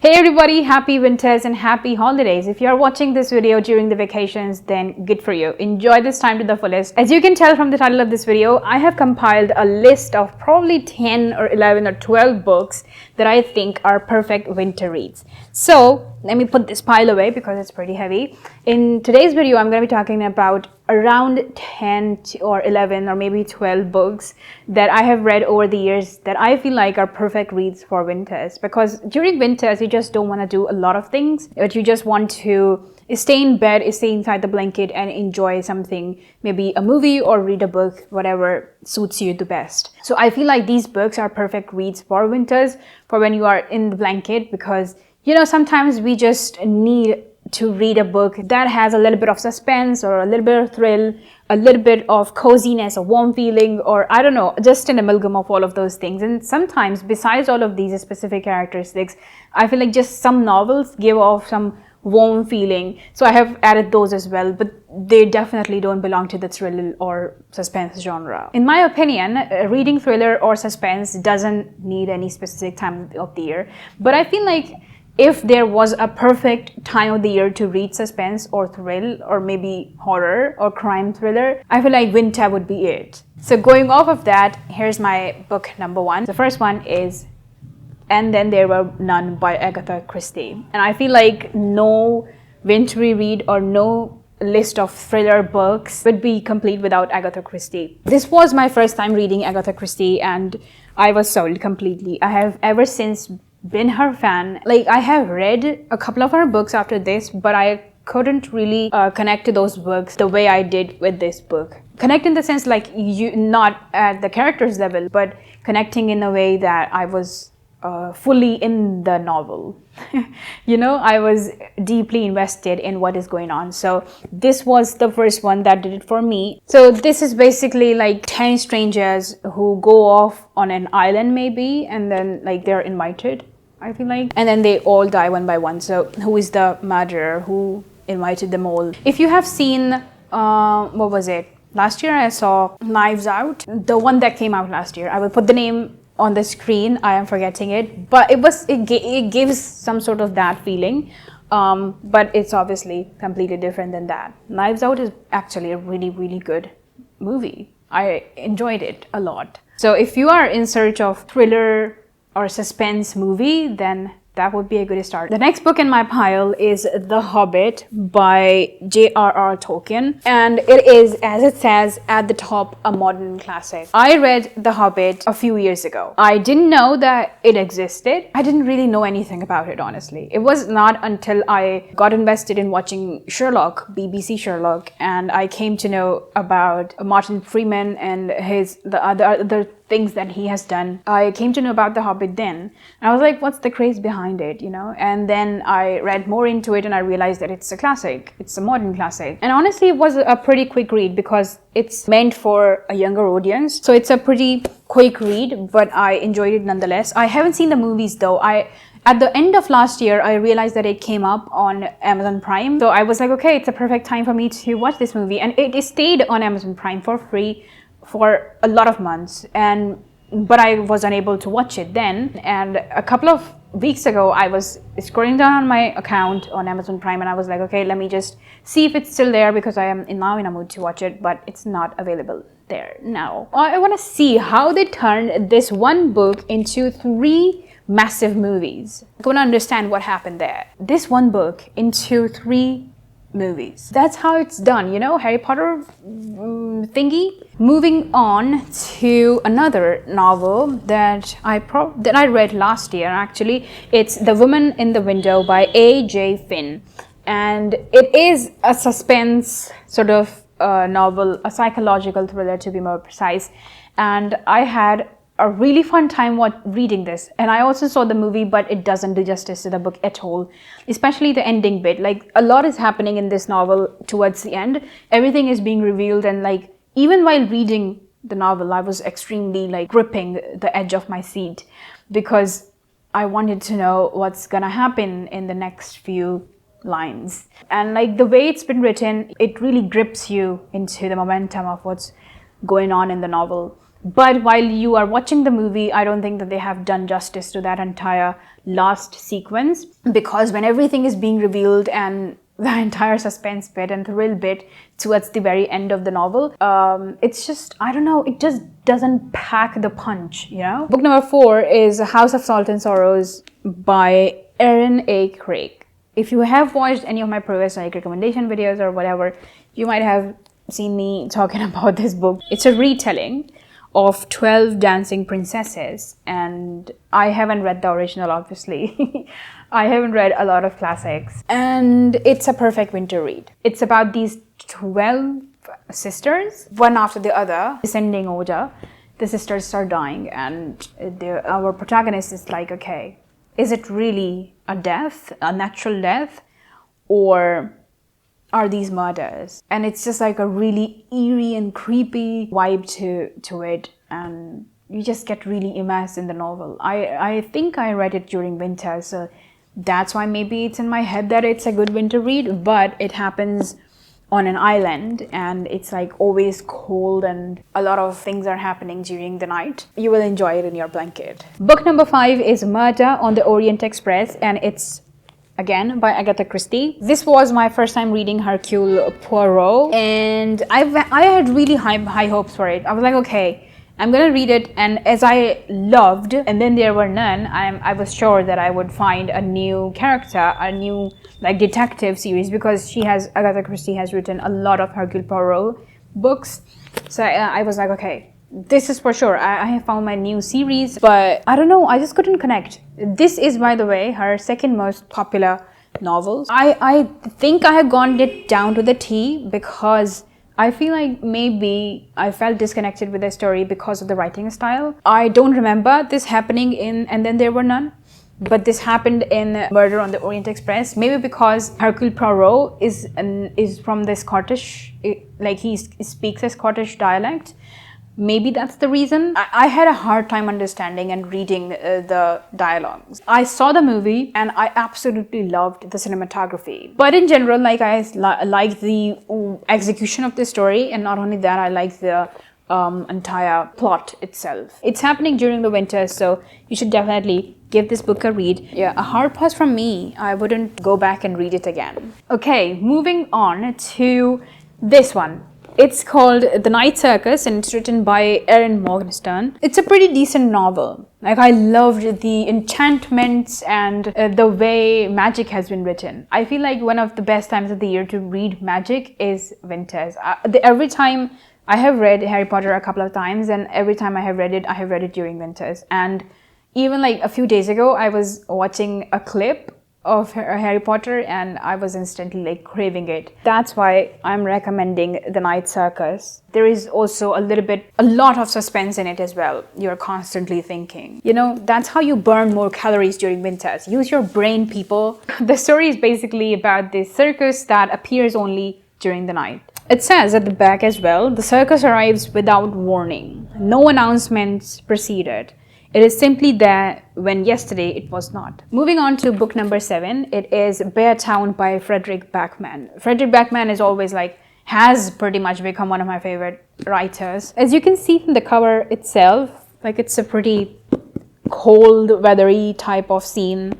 Hey everybody, happy winters and happy holidays. If you are watching this video during the vacations, then good for you. Enjoy this time to the fullest. As you can tell from the title of this video, I have compiled a list of probably 10 or 11 or 12 books that I think are perfect winter reads. So let me put this pile away because it's pretty heavy. In today's video, I'm going to be talking about around 10 or 11 or maybe 12 books that I have read over the years that I feel like are perfect reads for winters, because during winters you just don't want to do a lot of things, but you just want to stay in bed, stay inside the blanket and enjoy something, maybe a movie or read a book, whatever suits you the best. So I feel like these books are perfect reads for winters, for when you are in the blanket, because sometimes we just need to read a book that has a little bit of suspense or a little bit of thrill, a little bit of coziness, a warm feeling, or I don't know, just an amalgam of all of those things. And sometimes besides all of these specific characteristics, I feel like just some novels give off some warm feeling. So I have added those as well, but they definitely don't belong to the thrill or suspense genre. In my opinion, reading thriller or suspense doesn't need any specific time of the year, but I feel like if there was a perfect time of the year to read suspense or thrill or maybe horror or crime thriller, I feel like winter would be it. So going off of that, here's my book number one. The first one is And Then There Were None by Agatha Christie. And I feel like no wintry read or no list of thriller books would be complete without Agatha Christie. This was my first time reading Agatha Christie and I was sold completely. I have ever since been her fan. Like, I have read a couple of her books after this, but I couldn't really connect to those books the way I did with this book. Connect in the sense like you not at the characters level, but connecting in a way that I was fully in the novel. I was deeply invested in what is going on. So this was the first one that did it for me. So this is basically like 10 strangers who go off on an island maybe, and then like they're invited, I feel like, and then they all die one by one. So who is the murderer? Who invited them all? If you have seen what was it? Last year I saw Knives Out, the one that came out last year. I will put the name on the screen. I am forgetting it, but it gives some sort of that feeling, but it's obviously completely different than that. Knives Out is actually a really, really good movie. I enjoyed it a lot. So if you are in search of thriller or suspense movie, then that would be a good start. The next book in my pile is The Hobbit by J.R.R. Tolkien, and it is, as it says at the top, a modern classic. I read The Hobbit a few years ago. I didn't know that it existed. I didn't really know anything about it, honestly. It was not until I got invested in watching Sherlock, BBC Sherlock, and I came to know about Martin Freeman and the other things that he has done. I came to know about The Hobbit then. And I was like, what's the craze behind it, And then I read more into it and I realized that it's a classic. It's a modern classic. And honestly, it was a pretty quick read because it's meant for a younger audience. So it's a pretty quick read, but I enjoyed it nonetheless. I haven't seen the movies though. At the end of last year, I realized that it came up on Amazon Prime. So I was like, okay, it's a perfect time for me to watch this movie. And it stayed on Amazon Prime for free for a lot of months, but I was unable to watch it then. And a couple of weeks ago, I was scrolling down on my account on Amazon Prime and I was like, okay, let me just see if it's still there, because I am now in a mood to watch it, but it's not available there now. I want to see how they turned this one book into 3 massive movies. I want to understand what happened there. This one book into 3 movies. That's how it's done, Harry Potter thingy. Moving on to another novel that I read last year, actually. It's The Woman in the Window by A.J. Finn. And it is a suspense sort of novel, a psychological thriller to be more precise. And I had a really fun time reading this. And I also saw the movie, but it doesn't do justice to the book at all, especially the ending bit. Like, a lot is happening in this novel towards the end. Everything is being revealed, and like, even while reading the novel, I was extremely like gripping the edge of my seat because I wanted to know what's gonna happen in the next few lines. And like, the way it's been written, it really grips you into the momentum of what's going on in the novel. But while you are watching the movie, I don't think that they have done justice to that entire last sequence, because when everything is being revealed and the entire suspense bit and thrill bit towards the very end of the novel, it's just, I don't know, it just doesn't pack the punch, you know? Book number 4 is House of Salt and Sorrows by Erin A. Craig. If you have watched any of my previous recommendation videos or whatever, you might have seen me talking about this book. It's a retelling of 12 Dancing Princesses, and I haven't read the original, obviously. I haven't read a lot of classics, and it's a perfect winter read. It's about these 12 sisters, one after the other, descending order. The sisters start dying, and our protagonist is like, okay, is it really a death, a natural death, or are these murders? And it's just like a really eerie and creepy vibe to it, and you just get really immersed in the novel. I think I read it during winter, so that's why maybe it's in my head that it's a good winter read, but it happens on an island and it's like always cold and a lot of things are happening during the night. You will enjoy it in your blanket. Book number 5 is Murder on the Orient Express, and it's again by Agatha Christie. This was my first time reading Hercule Poirot, and I had really high hopes for it. I was like, okay, I'm gonna read it, and as I loved And Then There Were None, I was sure that I would find a new character, a new like detective series, because Agatha Christie has written a lot of Hercule Poirot books. So I was like, okay, this is for sure. I have found my new series, but I don't know, I just couldn't connect. This is, by the way, her second most popular novel. I think I have gone it down to the T, because I feel like maybe I felt disconnected with the story because of the writing style. I don't remember this happening in And Then There Were None, but this happened in Murder on the Orient Express. Maybe because Hercule Poirot is from the Scottish, like he speaks a Scottish dialect. Maybe that's the reason. I had a hard time understanding and reading the dialogues. I saw the movie and I absolutely loved the cinematography. But in general, like I like the execution of the story, and not only that, I like the entire plot itself. It's happening during the winter, so you should definitely give this book a read. Yeah, a hard pass from me. I wouldn't go back and read it again. Okay, moving on to this one. It's called The Night Circus, and it's written by Erin Morgenstern. It's a pretty decent novel. Like, I loved the enchantments and the way magic has been written. I feel like one of the best times of the year to read magic is winters. Every time I have read Harry Potter a couple of times, and every time I have read it during winters. And even like a few days ago, I was watching a clip of Harry Potter and I was instantly like craving it. That's why I'm recommending The Night Circus. There is also a lot of suspense in it as well. You're constantly thinking. You know, that's how you burn more calories during winters. Use your brain, people. The story is basically about this circus that appears only during the night. It says at the back as well, the circus arrives without warning. No announcements preceded. It is simply there when yesterday it was not. Moving on to book number 7, it is Bear Town by Fredrik Backman. Fredrik Backman is always has pretty much become one of my favorite writers. As you can see from the cover itself, like it's a pretty cold, weathery type of scene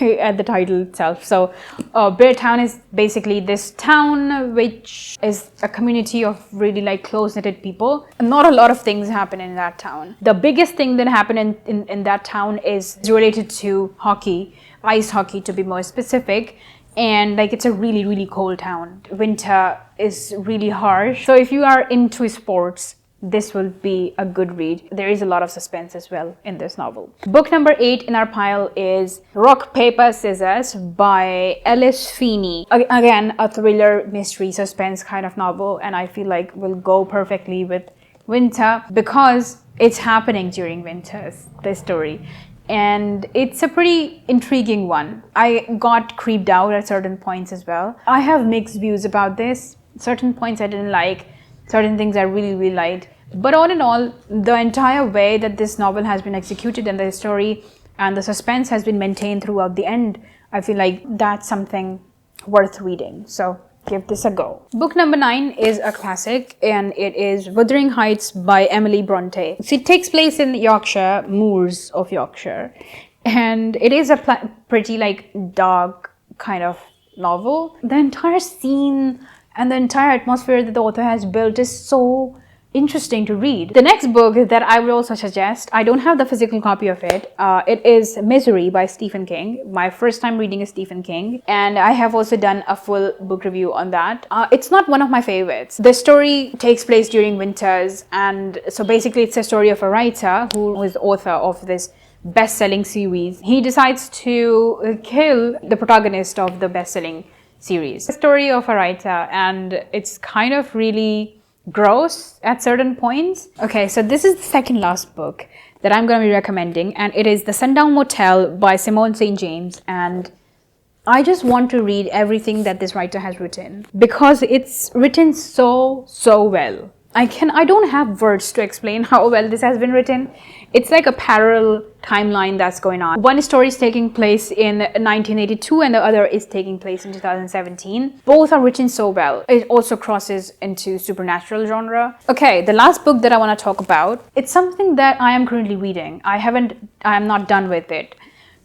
at the title itself. So Bear Town is basically this town which is a community of really like close-knitted people, and not a lot of things happen in that town. The biggest thing that happened in that town is related to hockey, ice hockey to be more specific, and like it's a really, really cold town. Winter is really harsh, so if you are into sports, this will be a good read. There is a lot of suspense as well in this novel. Book number 8 in our pile is Rock, Paper, Scissors by Alice Feeney. Again, a thriller, mystery, suspense kind of novel, and I feel like will go perfectly with winter because it's happening during winters, this story. And it's a pretty intriguing one. I got creeped out at certain points as well. I have mixed views about this. Certain points I didn't like, certain things I really, really liked. But all in all, the entire way that this novel has been executed and the story and the suspense has been maintained throughout the end, I feel like that's something worth reading. So give this a go. Book number 9 is a classic, and it is Wuthering Heights by Emily Bronte. So it takes place in Yorkshire, moors of Yorkshire, and it is a pretty like dark kind of novel. The entire scene and the entire atmosphere that the author has built is so interesting to read. The next book that I would also suggest, I don't have the physical copy of it. It is Misery by Stephen King. My first time reading is Stephen King, and I have also done a full book review on that. It's not one of my favorites. The story takes place during winters, and so basically it's a story of a writer who is the author of this best-selling series. He decides to kill the protagonist of the best-selling series. The story of a writer, and it's kind of really gross at certain points. Okay, so this is the second last book that I'm going to be recommending, and it is The Sundown Motel by Simone St. James. And I just want to read everything that this writer has written because it's written so well. I don't have words to explain how well this has been written. It's like a parallel timeline that's going on. One story is taking place in 1982 and the other is taking place in 2017. Both are written so well. It also crosses into supernatural genre. Okay, the last book that I want to talk about, it's something that I am currently reading. I am not done with it.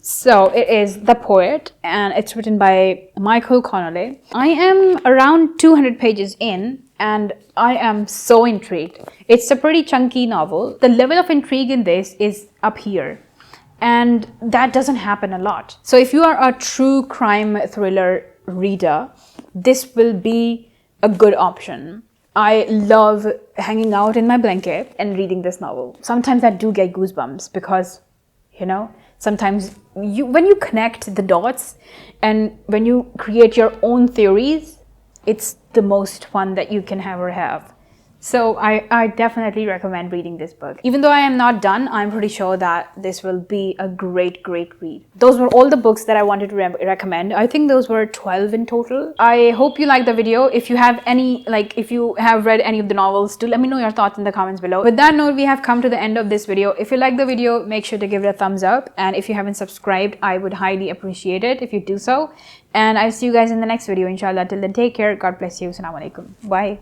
So it is The Poet, and it's written by Michael Connolly. I am around 200 pages in, and I am so intrigued. It's a pretty chunky novel. The level of intrigue in this is up here, and that doesn't happen a lot. So if you are a true crime thriller reader, this will be a good option. I love hanging out in my blanket and reading this novel. Sometimes I do get goosebumps because, you know, sometimes when you connect the dots and when you create your own theories, it's the most fun that you can ever have. So I definitely recommend reading this book. Even though I am not done, I'm pretty sure that this will be a great read. Those were all the books that I wanted to recommend. I think those were 12 in total. I hope you liked the video. If you have if you have read any of the novels, do let me know your thoughts in the comments below. With that note, we have come to the end of this video. If you like the video, make sure to give it a thumbs up. And if you haven't subscribed, I would highly appreciate it if you do so. And I'll see you guys in the next video, inshallah. Till then, take care. God bless you. Assalamu alaikum. Bye.